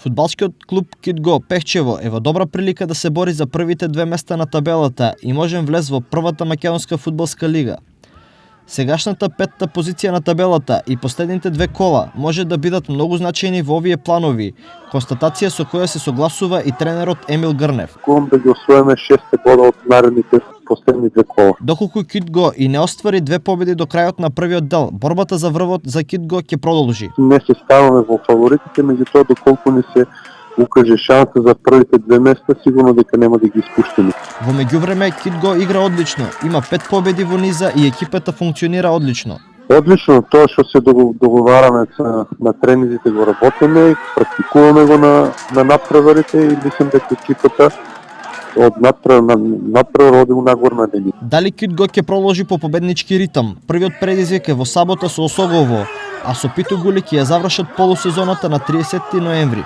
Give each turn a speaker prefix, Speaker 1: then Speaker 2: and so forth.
Speaker 1: Фудбалскиот клуб Китго Пехчево е во добра прилика да се бори за првите две места на табелата и можен влез во првата македонска фудбалска лига. Сегашната петта позиција на табелата и последните две кола може да бидат многу значајни во овие планови, констатација со која се согласува и тренерот Емил Грнев.
Speaker 2: Кон да ги освоиме 6 бода од наредните последни две кола.
Speaker 1: Доколку Китго и не оствари две победи до крајот на првиот дел, борбата за врвот за Китго ќе продолжи.
Speaker 2: Не се ставаме во фаворитите, меѓутоа доколку ни се укаже шанса за првите две места, сигурно дека нема да ги испуштиме.
Speaker 1: Во меѓувреме Китго игра одлично, има 5 победи во низа и екипата функционира одлично.
Speaker 2: Одлично, тоа што се договараме на тренизите го работиме, практикуваме го на надпреварите и мислам дека екипата од надпревар оди у нагорна линија.
Speaker 1: Дали Китго ќе продолжи по победнички ритам? Првиот предизвик е во сабота со Осогово, а со Питогули ќе ја завршат полусезоната на 30 ноември.